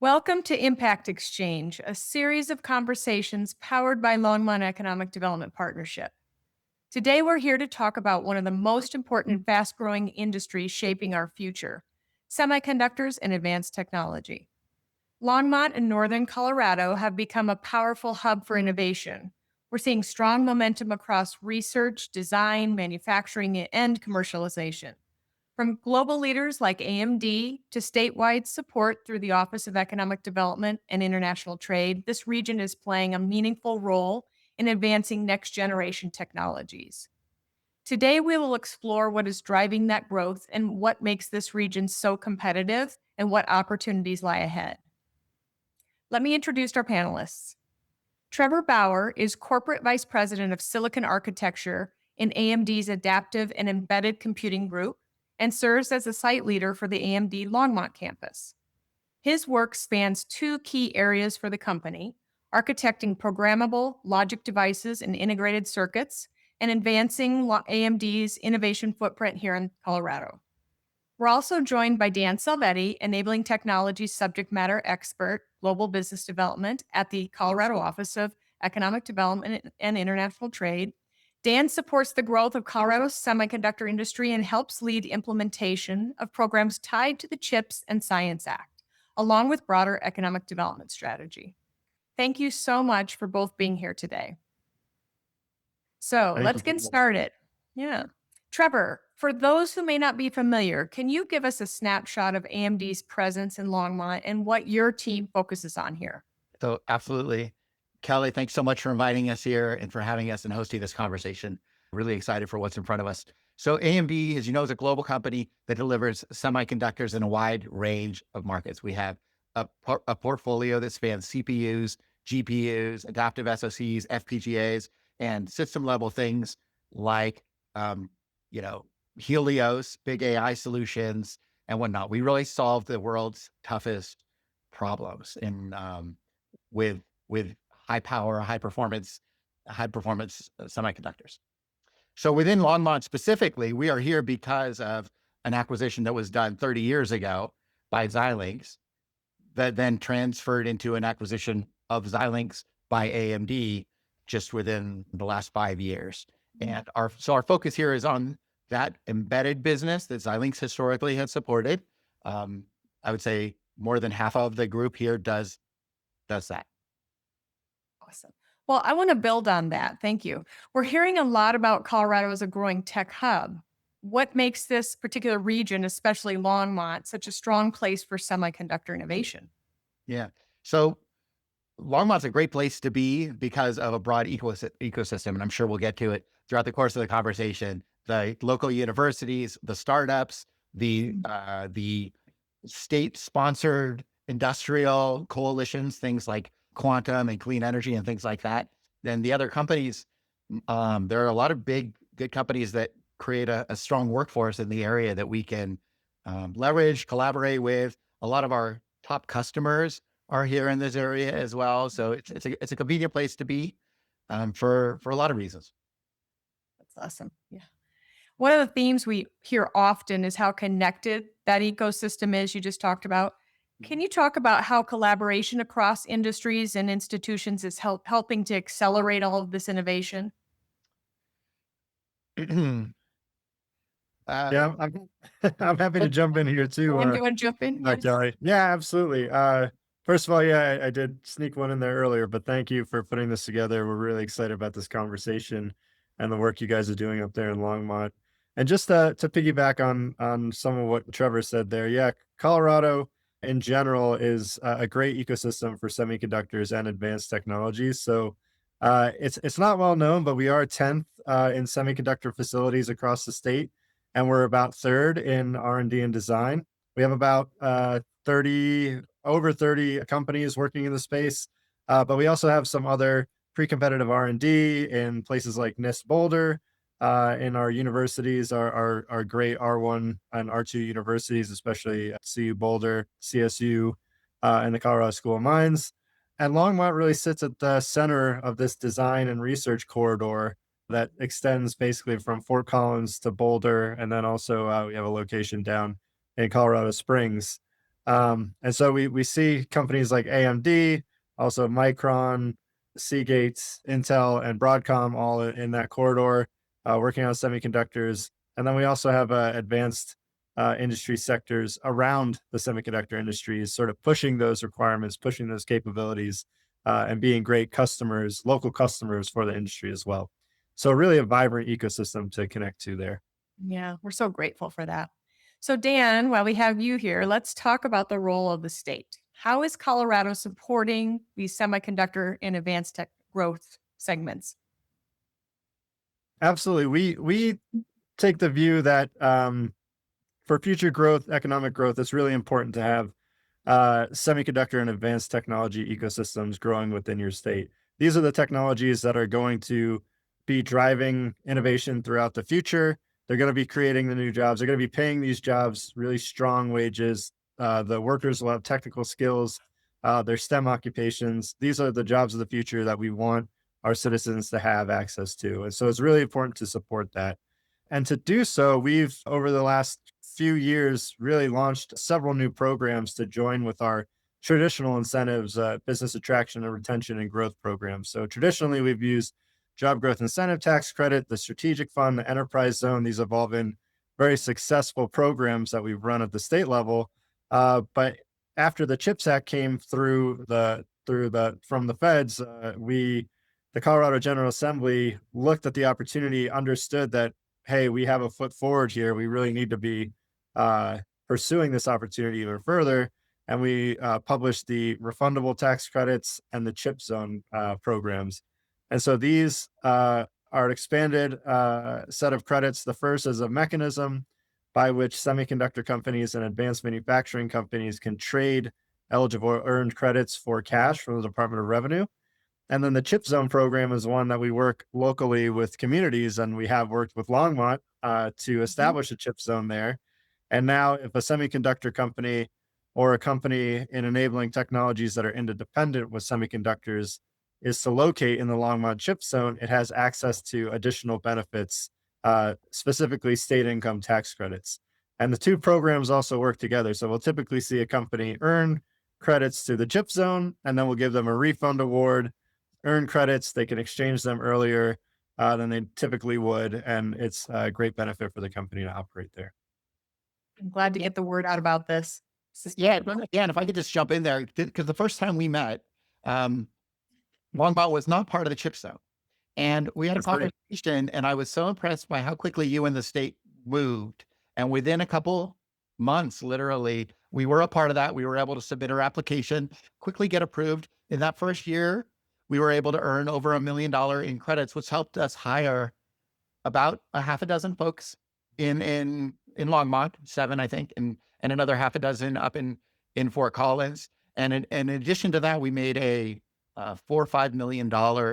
Welcome to Impact Exchange, a series of conversations powered by Longmont Economic Development Partnership. Today, we're here to talk about one of the most important and fast growing industries shaping our future: semiconductors and advanced technology. Longmont and northern Colorado have become a powerful hub for innovation. We're seeing strong momentum across research, design, manufacturing, and commercialization. From global leaders like AMD to statewide support through the Office of Economic Development and International Trade, this region is playing a meaningful role in advancing next generation technologies. Today, we will explore what is driving that growth and what makes this region so competitive and what opportunities lie ahead. Let me introduce our panelists. Trevor Bauer is Corporate Vice President of Silicon Architecture in AMD's Adaptive and Embedded Computing Group and serves as a site leader for the AMD Longmont campus. His work spans two key areas for the company: architecting programmable logic devices and integrated circuits, and advancing AMD's innovation footprint here in Colorado. We're also joined by Dan Salvetti, Enabling Technologies Subject Matter Expert, Global Business Development at the Colorado Office of Economic Development and International Trade. Dan supports the growth of Colorado's semiconductor industry and helps lead implementation of programs tied to the CHIPS and Science Act, along with broader economic development strategy. Thank you so much for both being here today. So Thank let's you. get started. Yeah. Trevor, for those who may not be familiar, can you give us a snapshot of AMD's presence in Longmont and what your team focuses on here? So absolutely. Kelly, thanks so much for inviting us here and for having us and hosting this conversation. Really excited for what's in front of us. So AMD, as you know, is a global company that delivers semiconductors in a wide range of markets. We have a portfolio that spans CPUs, GPUs, adaptive SoCs, FPGAs, and system level things like, Helios, big AI solutions, and whatnot. We really solve the world's toughest problems in with high power, high performance semiconductors. So within Longmont specifically, we are here because of an acquisition that was done 30 years ago by Xilinx, that then transferred into an acquisition of Xilinx by AMD just within the last 5 years. And our focus here is on that embedded business that Xilinx historically had supported. I would say more than half of the group here does that. Awesome. Well, I want to build on that. Thank you. We're hearing a lot about Colorado as a growing tech hub. What makes this particular region, especially Longmont, such a strong place for semiconductor innovation? Yeah. So Longmont's a great place to be because of a broad ecosystem, and I'm sure we'll get to it throughout the course of the conversation. The local universities, the startups, the state-sponsored industrial coalitions, things like quantum and clean energy and things like that. Then the other companies, there are a lot of big, good companies that create a strong workforce in the area that we can leverage, collaborate with. A lot of our top customers are here in this area as well. So it's a convenient place to be for a lot of reasons. That's awesome. Yeah. One of the themes we hear often is how connected that ecosystem is, you just talked about. Can you talk about how collaboration across industries and institutions is helping to accelerate all of this innovation? Yeah, I'm happy to jump in here too, And you want to jump in? Yes. Kelly. Yeah, absolutely. First of all, yeah, I did sneak one in there earlier, but thank you for putting this together. We're really excited about this conversation and the work you guys are doing up there in Longmont. And just to piggyback on some of what Trevor said there, yeah, Colorado in general is a great ecosystem for semiconductors and advanced technologies. So it's not well known, but we are 10th in semiconductor facilities across the state, and we're about third in R&D and design. We have about 30 companies working in the space, but we also have some other pre-competitive R&D in places like NIST Boulder. In our universities, our great R1 and R2 universities, especially CU Boulder, CSU, and the Colorado School of Mines. And Longmont really sits at the center of this design and research corridor that extends basically from Fort Collins to Boulder. And then also we have a location down in Colorado Springs. And so we see companies like AMD, also Micron, Seagate, Intel, and Broadcom all in that corridor, working on semiconductors. And then we also have advanced industry sectors around the semiconductor industries, sort of pushing those requirements, pushing those capabilities, and being great customers, local customers for the industry as well. So really a vibrant ecosystem to connect to there. Yeah, we're so grateful for that. So, Dan, while we have you here, let's talk about the role of the state. How is Colorado supporting these semiconductor and advanced tech growth segments? Absolutely. We take the view that for future growth, economic growth, it's really important to have semiconductor and advanced technology ecosystems growing within your state. These are the technologies that are going to be driving innovation throughout the future. They're going to be creating the new jobs. They're going to be paying these jobs really strong wages. The workers will have technical skills. Their STEM occupations. These are the jobs of the future that we want our citizens to have access to. And so it's really important to support that. And to do so, we've, over the last few years, really launched several new programs to join with our traditional incentives, business attraction and retention and growth programs. So traditionally, we've used job growth incentive tax credit, the strategic fund, the enterprise zone. These have all been very successful programs that we've run at the state level. But after the CHIPS Act came from the feds, the Colorado General Assembly looked at the opportunity, understood that, hey, we have a foot forward here. We really need to be pursuing this opportunity even further. And we published the refundable tax credits and the chip zone programs. And so these are an expanded set of credits. The first is a mechanism by which semiconductor companies and advanced manufacturing companies can trade eligible earned credits for cash from the Department of Revenue. And then the chip zone program is one that we work locally with communities, and we have worked with Longmont to Mhm. establish a chip zone there. And now, if a semiconductor company or a company in enabling technologies that are interdependent with semiconductors is to locate in the Longmont chip zone, it has access to additional benefits, specifically state income tax credits. And the two programs also work together. So we'll typically see a company earn credits to the chip zone, and then we'll give them a refund award, earn credits. They can exchange them earlier than they typically would. And it's a great benefit for the company to operate there. I'm glad to get the word out about this. Yeah, yeah. And if I could just jump in there, because the first time we met, um, Longmont was not part of the chip zone. And we had a That's great. conversation, and I was so impressed by how quickly you and the state moved. And within a couple months, literally, we were a part of that. We were able to submit our application, quickly get approved. In that first year, we were able to earn over $1 million in credits, which helped us hire about a half a dozen folks in Longmont, 7, I think, and another half a dozen up in Fort Collins. And in addition to that, we made a $4 or $5 million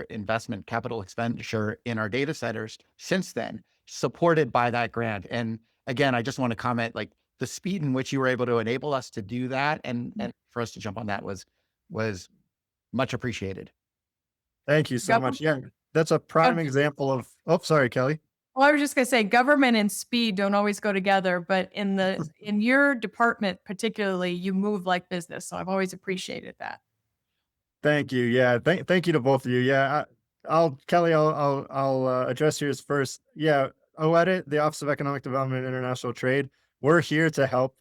investment capital expenditure in our data centers since then, supported by that grant. And again, I just want to comment, like, the speed in which you were able to enable us to do that and for us to jump on that was much appreciated. Thank you so much. Government, Yeah, that's a prime example of. Oh, sorry, Kelly. well, I was just gonna say government and speed don't always go together, but in your department particularly, you move like business. So I've always appreciated that. Thank you. Yeah, thank you to both of you. Yeah, I'll Kelly. I'll address yours first. Yeah, OEDIT, the Office of Economic Development and International Trade. We're here to help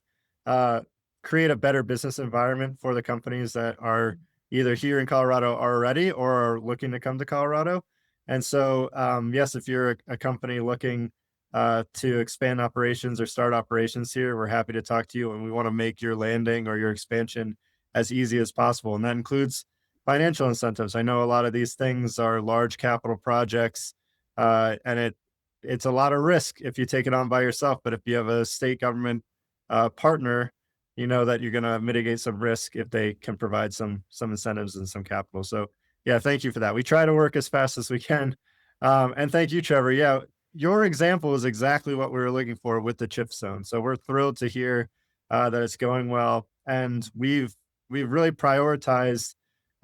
uh, create a better business environment for the companies that are either here in Colorado already or are looking to come to Colorado. And so, yes, if you're a company looking to expand operations or start operations here, we're happy to talk to you, and we want to make your landing or your expansion as easy as possible. And that includes financial incentives. I know a lot of these things are large capital projects, and it's a lot of risk if you take it on by yourself. But if you have a state government partner, you know that you're going to mitigate some risk if they can provide some incentives and some capital. So yeah, thank you for that. We try to work as fast as we can, and thank you, Trevor. Yeah, your example is exactly what we were looking for with the chip zone. So we're thrilled to hear that it's going well, and we've really prioritized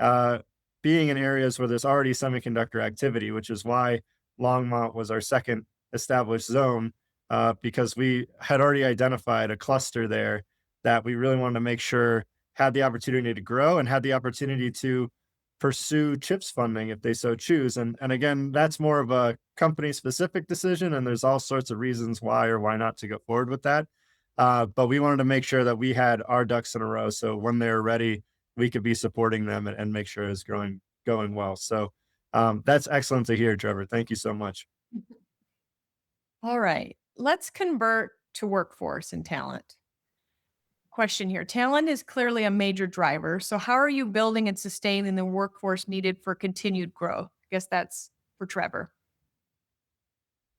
uh, being in areas where there's already semiconductor activity, which is why Longmont was our second established zone, because we had already identified a cluster there that we really wanted to make sure had the opportunity to grow and had the opportunity to pursue CHIPS funding if they so choose. And again, that's more of a company specific decision, and there's all sorts of reasons why or why not to go forward with that. But we wanted to make sure that we had our ducks in a row, so when they're ready, we could be supporting them and make sure it's going well. So that's excellent to hear, Trevor. Thank you so much. All right, let's convert to workforce and talent. Question here. Talent is clearly a major driver. So, how are you building and sustaining the workforce needed for continued growth? I guess that's for Trevor.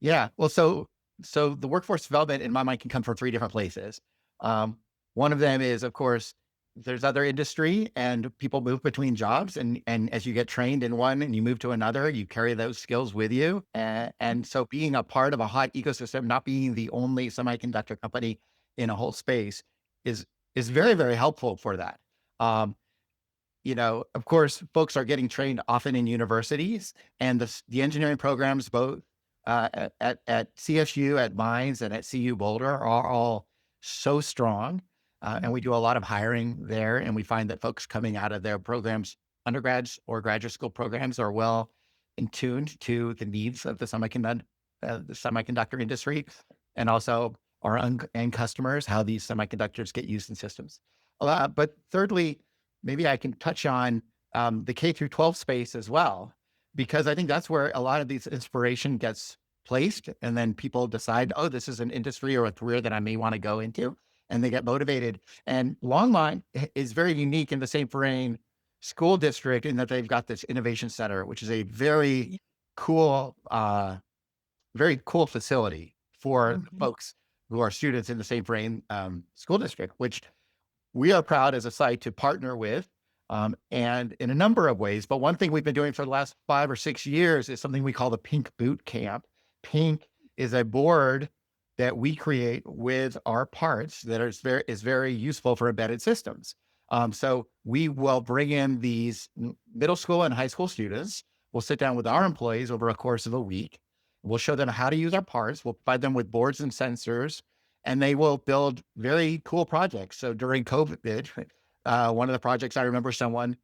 Yeah. Well, so the workforce development in my mind can come from three different places. Um, One of them is, of course, there's other industry and people move between jobs, and as you get trained in one and you move to another, you carry those skills with you. And so being a part of a hot ecosystem, not being the only semiconductor company in a whole space is is very, very helpful for that. Um, of course, folks are getting trained often in universities, and the engineering programs, both at CSU, at Mines, and at CU Boulder, are all so strong. And we do a lot of hiring there, and we find that folks coming out of their programs, undergrads or graduate school programs, are well in tuned to the needs of the semiconductor industry, and also our end customers, how these semiconductors get used in systems. But thirdly, maybe I can touch on the K through 12 space as well, because I think that's where a lot of these inspiration gets placed. And then people decide, oh, this is an industry or a career that I may want to go into. And they get motivated. And Longmont is very unique in the St. Vrain school district in that they've got this innovation center, which is a cool, very cool facility for folks who are students in the St. Vrain school district, which we are proud as a site to partner with, and in a number of ways. But one thing we've been doing for the last 5 or 6 years is something we call the Pink Boot Camp. Pink is a board that we create with our parts that is very useful for embedded systems. So we will bring in these middle school and high school students. We'll sit down with our employees over a course of a week. We'll show them how to use our parts. We'll provide them with boards and sensors, and they will build very cool projects. So during COVID, one of the projects I remember someone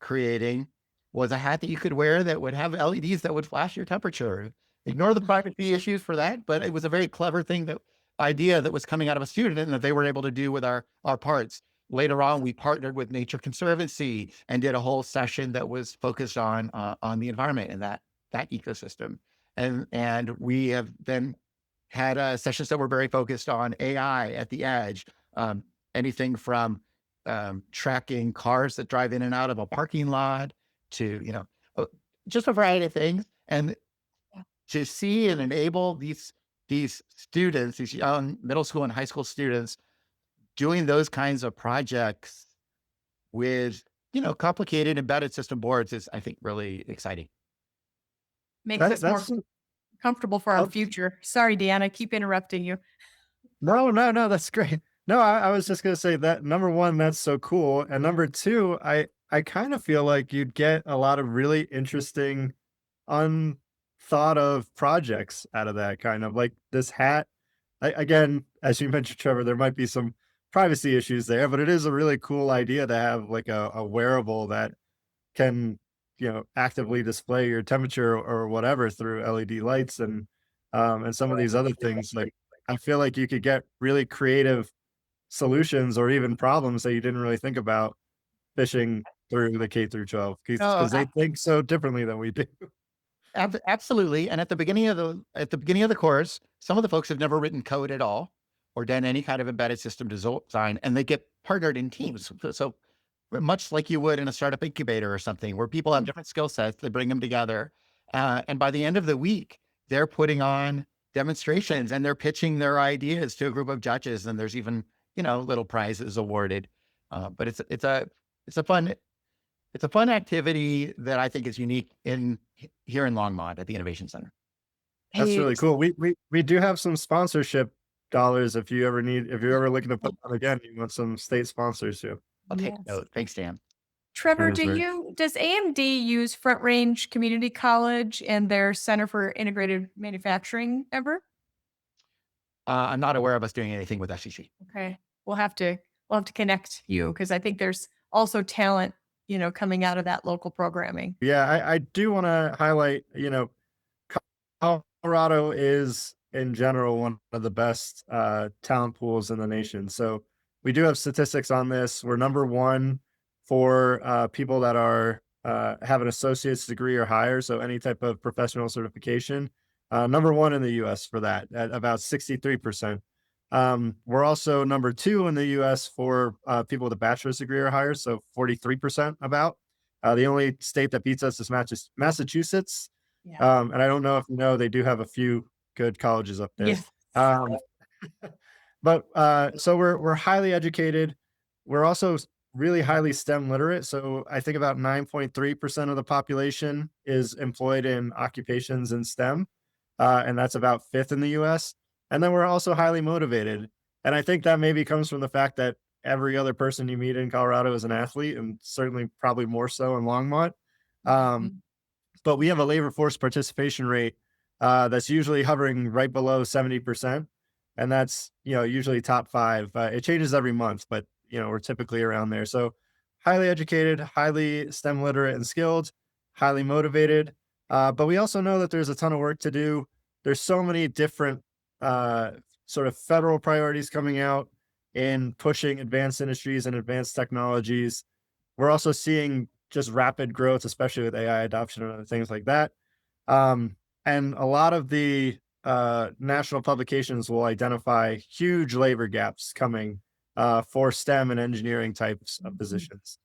creating was a hat that you could wear that would have LEDs that would flash your temperature. Ignore the privacy issues for that, but it was a very clever idea that was coming out of a student and that they were able to do with our parts. Later on, we partnered with Nature Conservancy and did a whole session that was focused on the environment and that ecosystem. And we have then had sessions that were very focused on AI at the edge, anything from tracking cars that drive in and out of a parking lot to, just a variety of things. And to see and enable these students, these young middle school and high school students doing those kinds of projects with, complicated embedded system boards is, I think, really exciting. Makes That, us more that's comfortable for our oh, future. Sorry, Deanna, I keep interrupting you. no, that's great. No, I was just gonna say that number one, that's so cool. And number two, I kind of feel like you'd get a lot of really interesting, unthought of projects out of that kind of like this hat. Again, as you mentioned, Trevor, there might be some privacy issues there, but it is a really cool idea to have like a wearable that can, actively display your temperature or whatever through LED lights and some of these other things. Like I feel like you could get really creative solutions or even problems that you didn't really think about fishing through the K through 12 Oh, because they think so differently than we do. absolutely. And at the beginning of the course, some of the folks have never written code at all or done any kind of embedded system design, and they get partnered in teams. So much like you would in a startup incubator or something, where people have different skill sets, they bring them together, and by the end of the week, they're putting on demonstrations and they're pitching their ideas to a group of judges, and there's even little prizes awarded. But it's a fun activity that I think is unique here in Longmont at the Innovation Center. That's Hey, really cool. We do have some sponsorship dollars if you're ever looking to put on again, you want some state sponsorship. I'll take yes. note. Thanks, Dan. Trevor, That is very does AMD use Front Range Community College and their Center for Integrated Manufacturing ever? I'm not aware of us doing anything with SEC. Okay. we'll have to connect you because I think there's also talent, coming out of that local programming. Yeah, I do want to highlight, Colorado is in general one of the best talent pools in the nation. So we do have statistics on this. We're number one for people that are have an associate's degree or higher, so any type of professional certification. Number one in the U.S. for that at about 63%. We're also number two in the U.S. for people with a bachelor's degree or higher, so 43% about. The only state that beats us is Massachusetts, Yeah. and I don't know if you know, they do have a few good colleges up there. Yes. Um, but so we're highly educated. We're also really highly STEM literate. So I think about 9.3% of the population is employed in occupations in STEM, and that's about fifth in the U.S. And then we're also highly motivated, and I think that maybe comes from the fact that every other person you meet in Colorado is an athlete, and certainly probably more so in Longmont. Um, Mhm. but we have a labor force participation rate that's usually hovering right below 70%. And that's, usually top five. It changes every month, but, we're typically around there. So highly educated, highly STEM literate and skilled, highly motivated. But we also know that there's a ton of work to do. There's so many different uh, sort of federal priorities coming out in pushing advanced industries and advanced technologies. We're also seeing just rapid growth, especially with AI adoption and other things like that. And a lot of the national publications will identify huge labor gaps coming for STEM and engineering types of positions.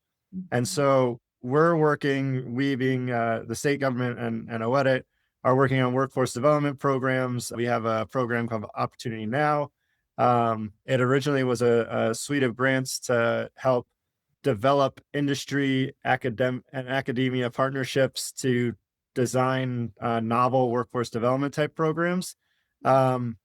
And Mhm. so we're working, we being the state government and OEDIT, are working on workforce development programs. We have a program called Opportunity Now. It originally was a suite of grants to help develop industry and academia partnerships to design novel workforce development type programs. Um,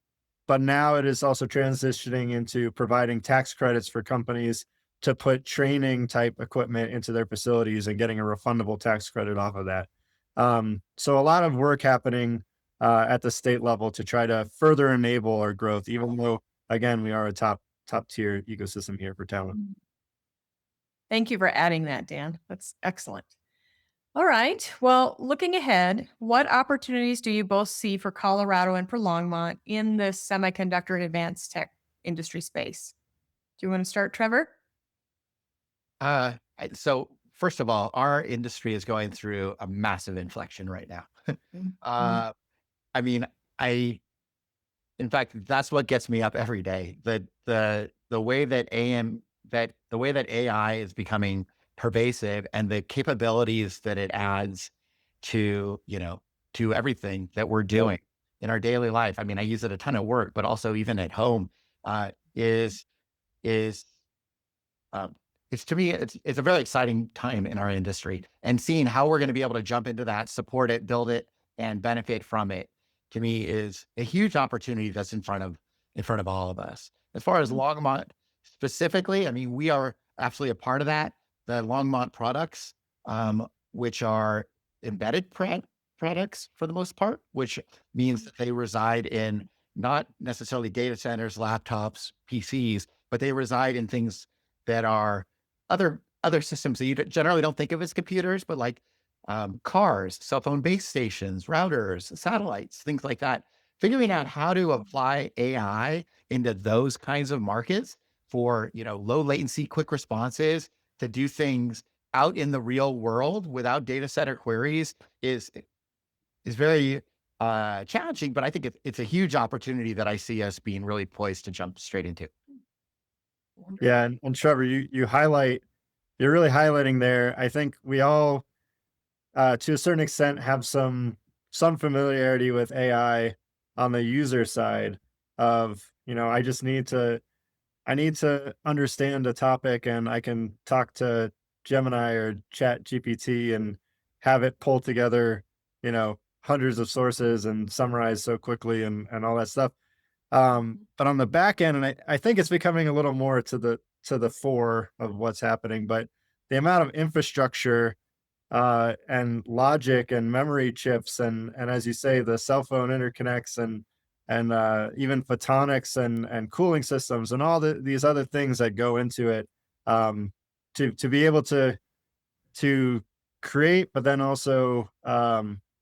but now it is also transitioning into providing tax credits for companies to put training type equipment into their facilities and getting a refundable tax credit off of that. So a lot of work happening at the state level to try to further enable our growth, even though again we are a top tier ecosystem here for talent. Thank you for adding that, Dan. That's excellent. All right. Well, looking ahead, what opportunities do you both see for Colorado and for Longmont in the semiconductor and advanced tech industry space? Do you want to start, Trevor? So first of all, our industry is going through a massive inflection right now. Mhm. uh, I mean, I in fact, that's what gets me up every day. The way that the way that AI is becoming pervasive and the capabilities that it adds to, to everything that we're doing in our daily life. I mean, I use it a ton at work, but also even at home, is is um, it's to me, it's a very exciting time in our industry, and seeing how we're going to be able to jump into that, support it, build it, and benefit from it, to me is a huge opportunity that's in front of all of us. As far as Longmont specifically, I mean, we are absolutely a part of that. The Longmont products, which are embedded products for the most part, which means that they reside in not necessarily data centers, laptops, PCs, but they reside in things that are other systems that you generally don't think of as computers, but like cars, cell phone base stations, routers, satellites, things like that. Figuring out how to apply AI into those kinds of markets for low latency, quick responses to do things out in the real world without data center queries is very challenging. But I think it's a huge opportunity that I see us being really poised to jump straight into. Yeah, and Trevor, you're really highlighting there. I think we all, to a certain extent, have some familiarity with AI on the user side of, I need to understand a topic and I can talk to Gemini or Chat GPT and have it pull together, hundreds of sources and summarize so quickly and all that stuff. But on the back end, and I think it's becoming a little more to the fore of what's happening, but the amount of infrastructure and logic and memory chips and as you say, the cell phone interconnects and and even photonics and cooling systems and all these other things that go into it, to be able to create, but then also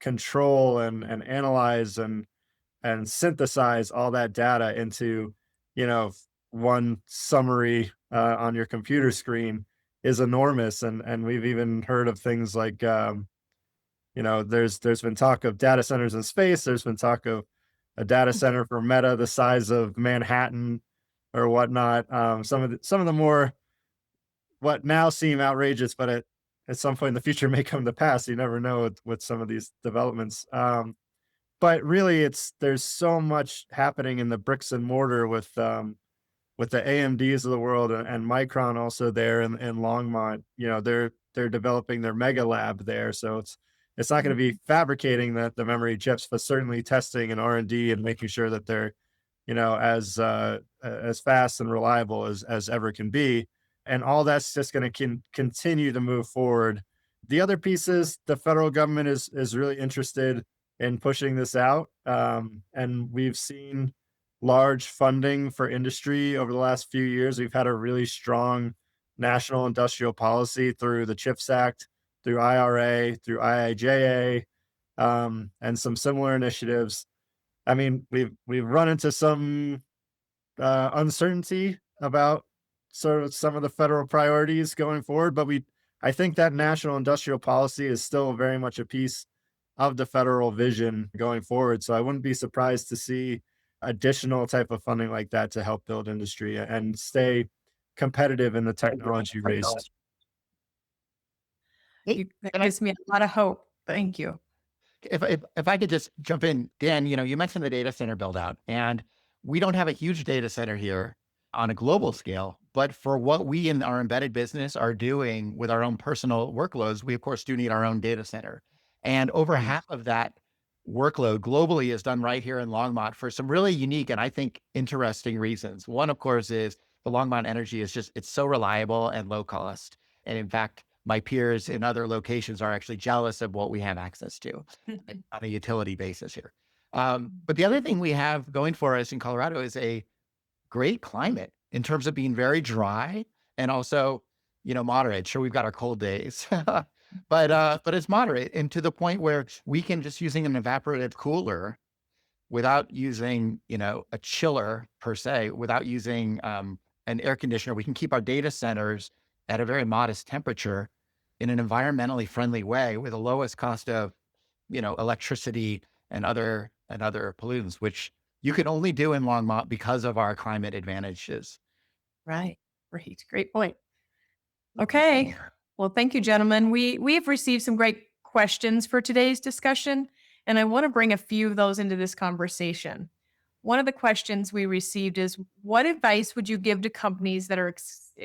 control and analyze and synthesize all that data into, you know, one summary on your computer screen is enormous. And we've even heard of things like, there's been talk of data centers in space. There's been talk of a data center for Meta the size of Manhattan or whatnot. Some of the more what now seem outrageous, but at some point in the future may come to pass. You never know with some of these developments. But really, there's so much happening in the bricks and mortar with the AMDs of the world and Micron also there in Longmont. They're developing their mega lab there, so it's not going to be fabricating the memory chips, but certainly testing and R&D and making sure that they're as fast and reliable as ever can be. And all that's just going to continue to move forward. The other piece is the federal government is really interested in pushing this out, and we've seen large funding for industry over the last few years. We've had a really strong national industrial policy through the CHIPS Act, through IRA, through IIJA, and some similar initiatives. I mean, we've run into some uncertainty about sort of some of the federal priorities going forward, but I think that national industrial policy is still very much a piece of the federal vision going forward. So I wouldn't be surprised to see additional type of funding like that to help build industry and stay competitive in the technology race. That gives me a lot of hope. Thank you. If I could just jump in, Dan, you mentioned the data center build out, and we don't have a huge data center here on a global scale, but for what we in our embedded business are doing with our own personal workloads, we of course do need our own data center. And over half of that workload globally is done right here in Longmont for some really unique and I think interesting reasons. One, of course, is the Longmont energy it's so reliable and low cost. And in fact, my peers in other locations are actually jealous of what we have access to on a utility basis here. But the other thing we have going for us in Colorado is a great climate in terms of being very dry and also, moderate. Sure, we've got our cold days, but it's moderate and to the point where we can just using an evaporative cooler without using, a chiller per se, without using an air conditioner, we can keep our data centers at a very modest temperature in an environmentally friendly way with the lowest cost of, electricity and other pollutants, which you can only do in Longmont because of our climate advantages. Right. Great point. Okay. Well, thank you, gentlemen. We've received some great questions for today's discussion, and I want to bring a few of those into this conversation. One of the questions we received is, what advice would you give to companies that are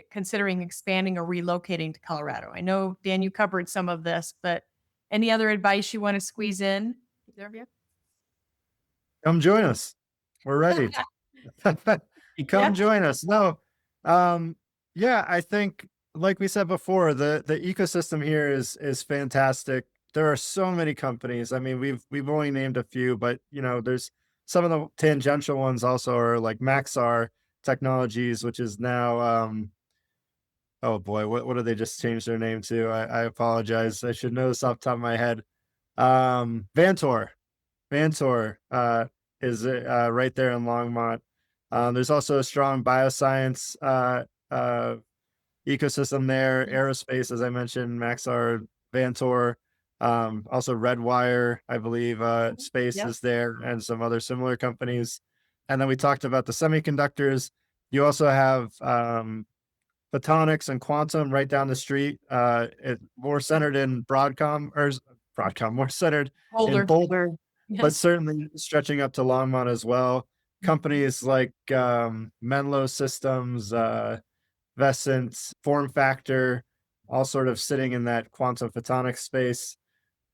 considering expanding or relocating to Colorado? I know, Dan, you covered some of this, but any other advice you want to squeeze in? Either of you? Come join us. We're ready. Come join us. No, yeah, I think, like we said before, the ecosystem here is fantastic. There are so many companies. I mean, we've only named a few, but there's some of the tangential ones also are like Maxar Technologies, which is now oh boy, what did they just change their name to? I apologize. I should know this off the top of my head. Vantor. Vantor is right there in Longmont. There's also a strong bioscience ecosystem there. Aerospace, as I mentioned, Maxar, Vantor, also Redwire, I believe, Space is there, and some other similar companies. And then we talked about the semiconductors. You also have photonics and quantum right down the street. It more centered in Broadcom, more centered in Boulder, but certainly stretching up to Longmont as well. Companies like Menlo Systems, Vescent, Form Factor, all sort of sitting in that quantum photonics space.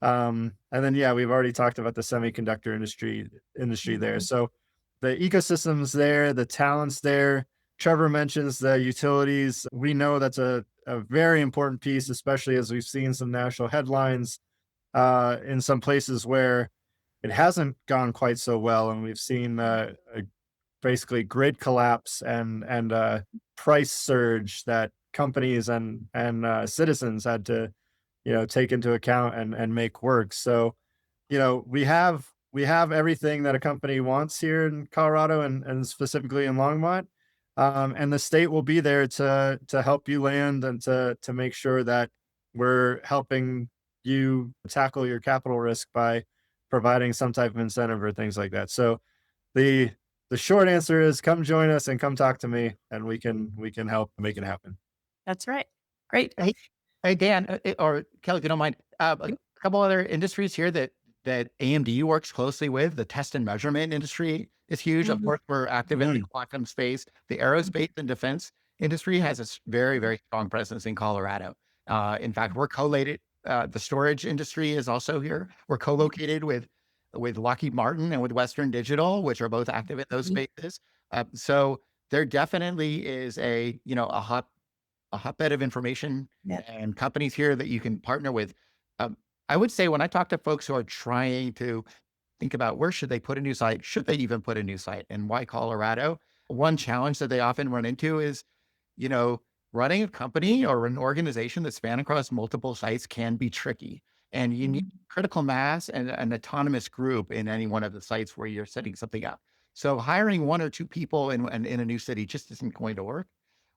And then, yeah, we've already talked about the semiconductor industry there. So the ecosystems there, the talents there. Trevor mentions the utilities. We know that's a very important piece, especially as we've seen some national headlines in some places where it hasn't gone quite so well, and we've seen a basically grid collapse and price surge that companies and citizens had to take into account and make work. So we have everything that a company wants here in Colorado and specifically in Longmont. And the state will be there to help you land and to make sure that we're helping you tackle your capital risk by providing some type of incentive or things like that. So the the short answer is come join us and come talk to me and we can help make it happen. That's right. Great. Hey, hey, Dan, or Kelly, if you don't mind, a couple other industries here that AMD works closely with. The test and measurement industry is huge. Of Mhm. course, we're active in the quantum space. The aerospace and defense industry has a very, very strong presence in Colorado. In fact, we're collated. The storage industry is also here. We're co-located with Lockheed Martin and with Western Digital, which are both active in those Mhm. spaces. So there definitely is a hotbed of information Yeah. and companies here that you can partner with. Um, I would say when I talk to folks who are trying to think about where should they put a new site, should they even put a new site, and why Colorado? One challenge that they often run into is, you know, running a company or an organization that span across multiple sites can be tricky. And you need Mhm. critical mass and an autonomous group in any one of the sites where you're setting something up. So hiring one or two people in a new city just isn't going to work.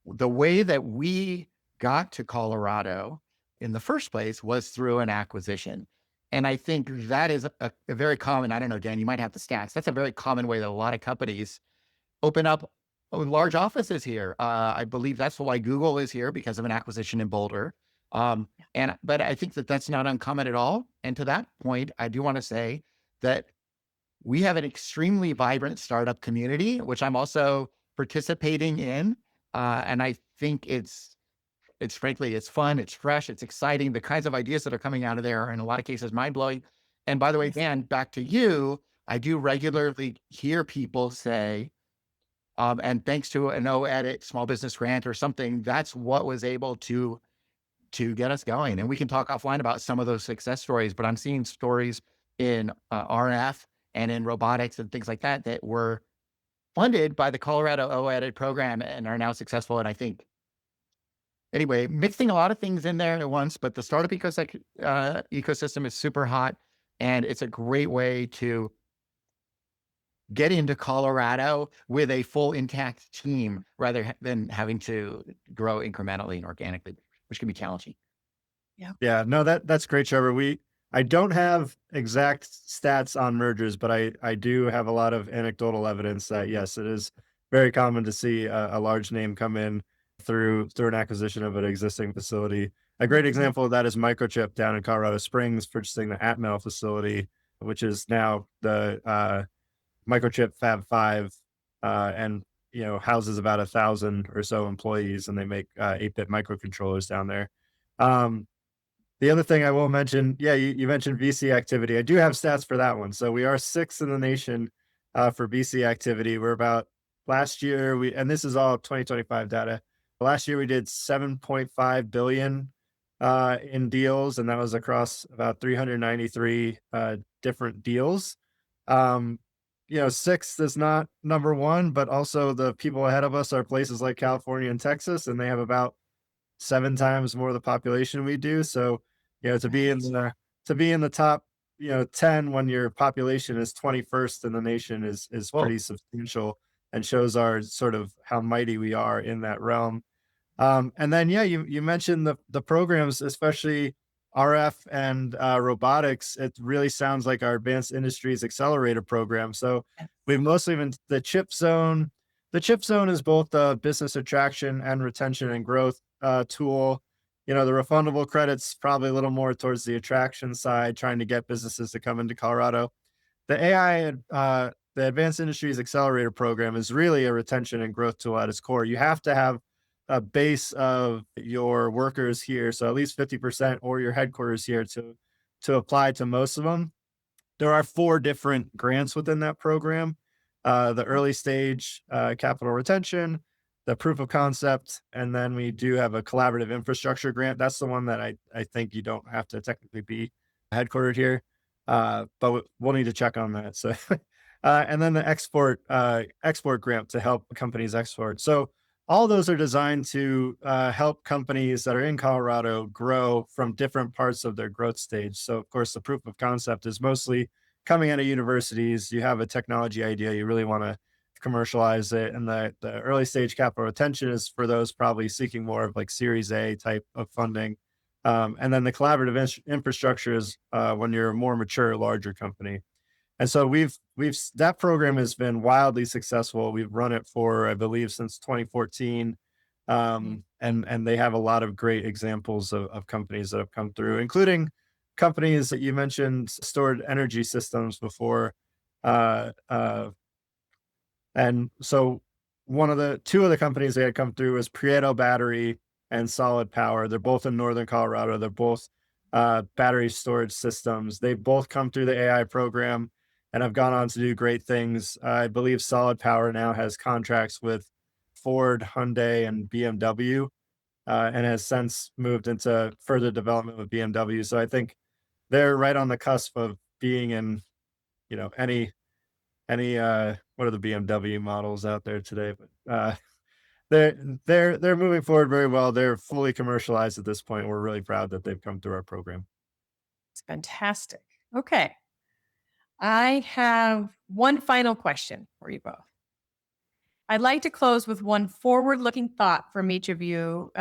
The way that we got to Colorado in the first place was through an acquisition. And I think that is a very common, I don't know, Dan, you might have the stats. That's a very common way that a lot of companies open up large offices here. I believe that's why Google is here because of an acquisition in Boulder. But I think that that's not uncommon at all. And to that point, I do want to say that we have an extremely vibrant startup community, which I'm also participating in. And I think it's frankly, it's fun, it's fresh, it's exciting. The kinds of ideas that are coming out of there are in a lot of cases mind blowing. And by the way, Yes. Dan, back to you, I do regularly hear people say, and thanks to an OEDIT small business grant or something, that's what was able to get us going. And we can talk offline about some of those success stories, but I'm seeing stories in RF and in robotics and things like that that were funded by the Colorado OEDIT program and are now successful. And I think, anyway, mixing a lot of things in there at once, but the startup ecosystem is super hot, and it's a great way to get into Colorado with a full intact team rather than having to grow incrementally and organically, which can be challenging. Yeah. Yeah, no, that's great, Trevor. I don't have exact stats on mergers, but I do have a lot of anecdotal evidence that yes, it is very common to see a large name come in through an acquisition of an existing facility. A great Mhm. example of that is Microchip down in Colorado Springs purchasing the Atmel facility, which is now the Microchip Fab 5, and houses about 1,000 or so employees, and they make 8-bit microcontrollers down there. Um, the other thing I will mention, yeah, you mentioned VC activity. I do have stats for that one. So we are sixth in the nation for VC activity. We're about last year and this is all 2025 data. Last year we did 7.5 billion in deals, and that was across about 393 different deals. Um, sixth is not number one, but also the people ahead of us are places like California and Texas, and they have about 7 times more of the population we do. So, Right. to be in the top, 10 when your population is 21st in the nation is Well, pretty substantial and shows our sort of how mighty we are in that realm. And then, yeah, you mentioned the programs, especially RF and robotics. It really sounds like our Advanced Industries Accelerator program. So we've mostly been the chip zone. The chip zone is both a business attraction and retention and growth tool. The refundable credits probably a little more towards the attraction side, trying to get businesses to come into Colorado. The Advanced Industries Accelerator program is really a retention and growth tool at its core. You have to have a base of your workers here, so at least 50% or your headquarters here to apply to most of them. There are 4 different grants within that program. The early stage capital retention, the proof of concept, and then we do have a collaborative infrastructure grant. That's the one that I think you don't have to technically be headquartered here. but we'll need to check on that. So, and then the export grant to help companies export. So all those are designed to help companies that are in Colorado grow from different parts of their growth stage. So of course, the proof of concept is mostly coming out of universities. You have a technology idea, you really want to commercialize it, and the early stage capital retention is for those probably seeking more of like Series A type of funding. And then the collaborative infrastructure is when you're a more mature, larger company. And so that program has been wildly successful. We've run it for, I believe, since 2014. And they have a lot of great examples of companies that have come through, including companies that you mentioned, stored energy systems before. Uh, uh, and so two of the companies that had come through was Prieto Battery and Solid Power. They're both in Northern Colorado. They're both battery storage systems. They both come through the AI program and have gone on to do great things. I believe Solid Power now has contracts with Ford, Hyundai, and BMW, and has since moved into further development with BMW. So I think they're right on the cusp of being in, any what are the BMW models out there today? But they're moving forward very well. They're fully commercialized at this point. We're really proud that they've come through our program. It's fantastic. Okay. I have one final question for you both. I'd like to close with one forward-looking thought from each of you.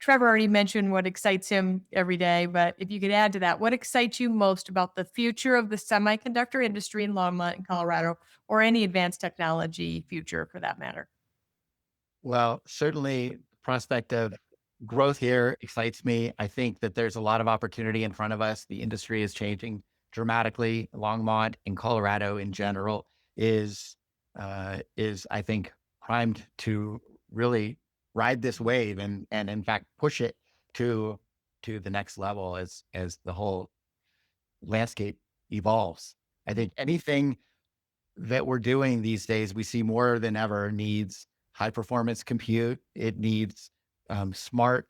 Trevor already mentioned what excites him every day, but if you could add to that, what excites you most about the future of the semiconductor industry in Longmont in Colorado, or any advanced technology future for that matter? Well, certainly the prospect of growth here excites me. I think that there's a lot of opportunity in front of us. The industry is changing dramatically. Longmont in Colorado in general is I think primed to really ride this wave and in fact push it to the next level as the whole landscape evolves. I think anything that we're doing these days, we see more than ever needs high performance compute. It needs smart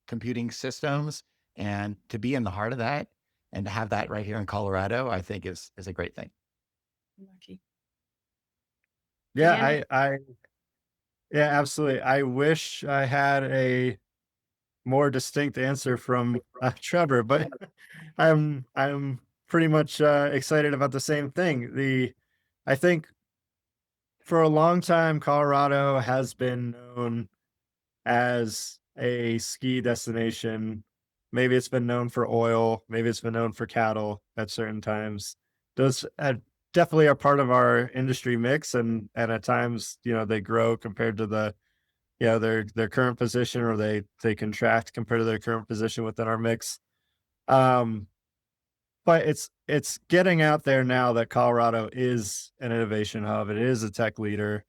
computing systems, and to be in the heart of that and to have that right here in Colorado, I think is a great thing. Lucky. Yeah, Dan? yeah, absolutely. I wish I had a more distinct answer from Trevor, but I'm pretty much excited about the same thing. I think for a long time, Colorado has been known as a ski destination. Maybe it's been known for oil, maybe it's been known for cattle at certain times. Those definitely are part of our industry mix, and at times, they grow compared to their current position, or they contract compared to their current position within our mix. Um, but it's getting out there now that Colorado is an innovation hub. It is a tech leader.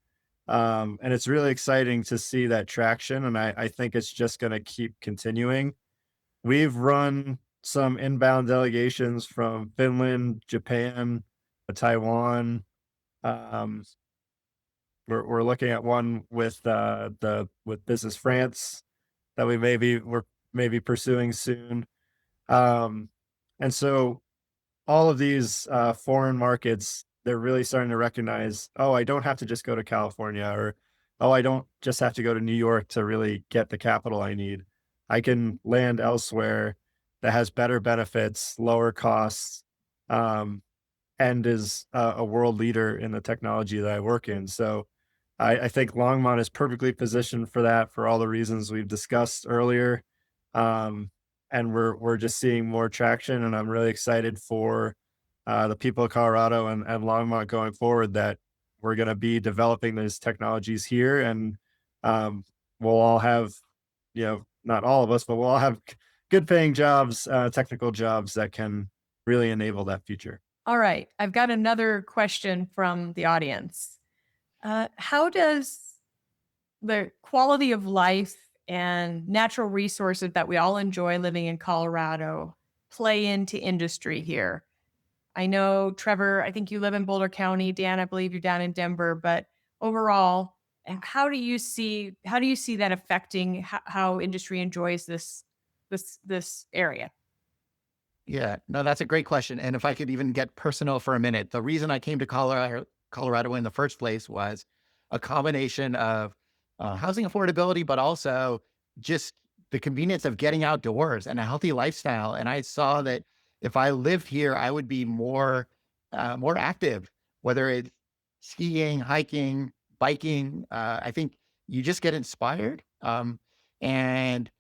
And it's really exciting to see that traction. And I think it's just going to keep continuing. We've run some inbound delegations from Finland, Japan, Taiwan. Um, we're looking at one with Business France that we're maybe pursuing soon. Um, and so all of these foreign markets, they're really starting to recognize, oh, I don't have to just go to California, or, oh, I don't just have to go to New York to really get the capital I need. I can land elsewhere that has better benefits, lower costs, um, and is a world leader in the technology that I work in. So I think Longmont is perfectly positioned for that, for all the reasons we've discussed earlier. Um, and we're just seeing more traction, and I'm really excited for the people of Colorado and Longmont going forward, that we're going to be developing those technologies here, and we'll all have, not all of us, but we'll all have good paying jobs, technical jobs that can really enable that future. All right. I've got another question from the audience. How does the quality of life and natural resources that we all enjoy living in Colorado play into industry here? I know, Trevor, I think you live in Boulder County. Dan, I believe you're down in Denver. But overall, how do you see that affecting how industry enjoys this area? Yeah, no, that's a great question. And if I could even get personal for a minute, the reason I came to Colorado in the first place was a combination of housing affordability, but also just the convenience of getting outdoors and a healthy lifestyle. And I saw that if I lived here, I would be more active, whether it's skiing, hiking, biking. I think you just get inspired. And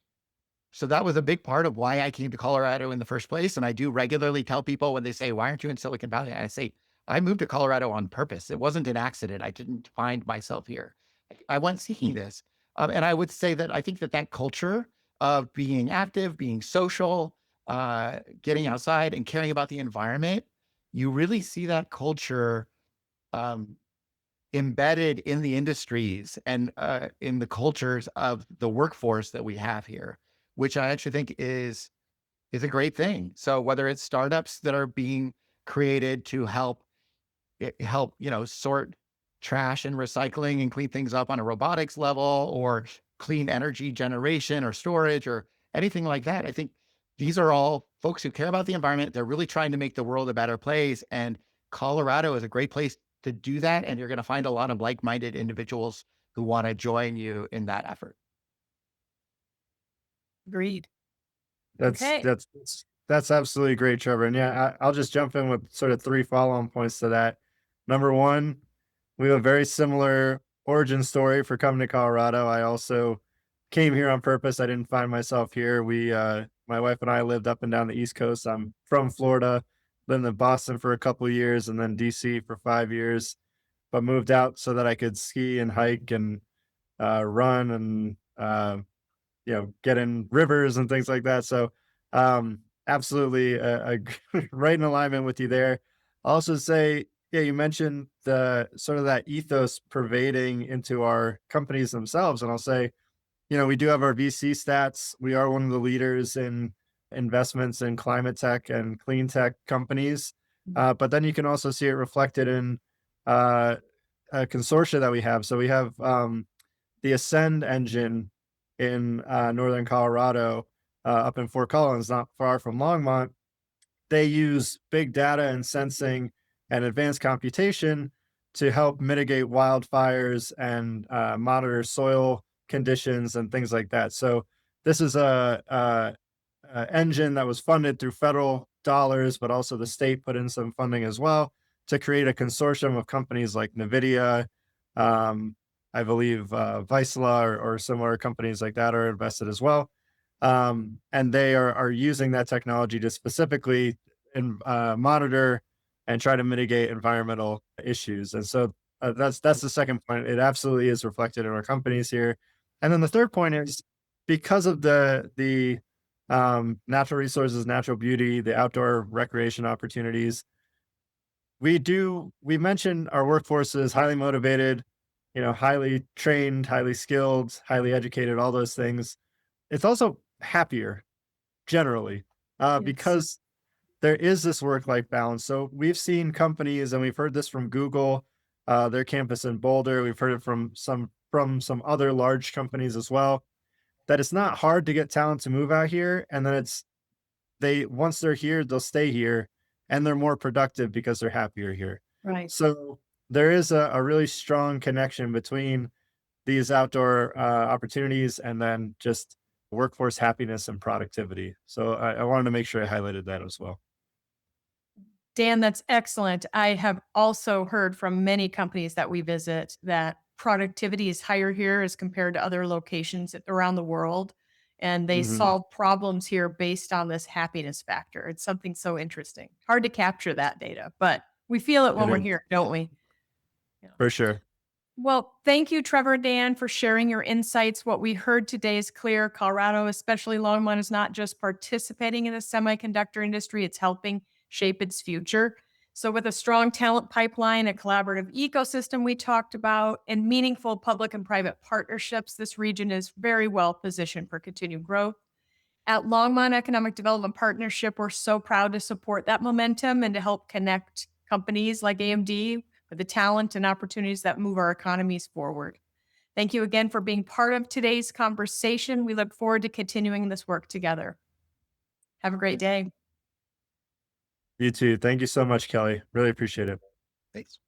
so that was a big part of why I came to Colorado in the first place. And I do regularly tell people when they say, "Why aren't you in Silicon Valley?" I say, I moved to Colorado on purpose. It wasn't an accident. I didn't find myself here. I went seeking this. And I would say that I think that that culture of being active, being social, getting outside and caring about the environment, you really see that culture um, embedded in the industries and in the cultures of the workforce that we have here, which I actually think is a great thing. So whether it's startups that are being created to help sort trash and recycling and clean things up on a robotics level, or clean energy generation or storage or anything like that, I think these are all folks who care about the environment. They're really trying to make the world a better place, and Colorado is a great place to do that. And you're going to find a lot of like-minded individuals who want to join you in that effort. Agreed. That's Okay. that's that's that's absolutely great, Trevor. And yeah, I'll just jump in with sort of three follow-on points to that. Number one, we have a very similar origin story for coming to Colorado. I also came here on purpose. I didn't find myself here. My wife and I lived up and down the East Coast. I'm from Florida, lived in Boston for a couple of years, and then DC for 5 years, but moved out so that I could ski and hike and run and get in rivers and things like that. So, absolutely, right in alignment with you there. I'll also say, yeah, you mentioned the sort of that ethos pervading into our companies themselves, and I'll say, we do have our VC stats. We are one of the leaders in investments in climate tech and clean tech companies. But then you can also see it reflected in uh, a consortia that we have. So we have the Ascend engine in northern Colorado, up in Fort Collins, not far from Longmont. They use big data and sensing and advanced computation to help mitigate wildfires and monitor soil conditions and things like that. So this is a engine that was funded through federal dollars, but also the state put in some funding as well to create a consortium of companies like NVIDIA, um, I believe Vizsla or similar companies like that are invested as well. And they are using that technology to specifically monitor and try to mitigate environmental issues. And so that's the second point. It absolutely is reflected in our companies here. And then the third point is because of the natural resources, natural beauty, the outdoor recreation opportunities. We mentioned our workforce is highly motivated, highly trained, highly skilled, highly educated, all those things. It's also happier generally Yes. because there is this work-life balance. So we've seen companies, and we've heard this from Google, their campus in Boulder. We've heard it from some other large companies as well. That it's not hard to get talent to move out here, and then they once they're here, they'll stay here, and they're more productive because they're happier here. Right. So there is a really strong connection between these outdoor opportunities and then just workforce happiness and productivity. So I wanted to make sure I highlighted that as well. Dan, that's excellent. I have also heard from many companies that we visit that productivity is higher here as compared to other locations around the world. And they Mhm. solve problems here based on this happiness factor. It's something so interesting. Hard to capture that data, but we feel it It when we're is here, don't we? Yeah. for sure. Well, thank you, Trevor and Dan, for sharing your insights. What we heard today is clear. Colorado, especially Longmont, is not just participating in the semiconductor industry, it's helping shape its future. So, with a strong talent pipeline, a collaborative ecosystem we talked about, and meaningful public and private partnerships, this region is very well positioned for continued growth. At Longmont Economic Development Partnership, we're so proud to support that momentum and to help connect companies like AMD with the talent and opportunities that move our economies forward. Thank you again for being part of today's conversation. We look forward to continuing this work together. Have a great day. You too. Thank you so much, Kelly. Really appreciate it. Thanks.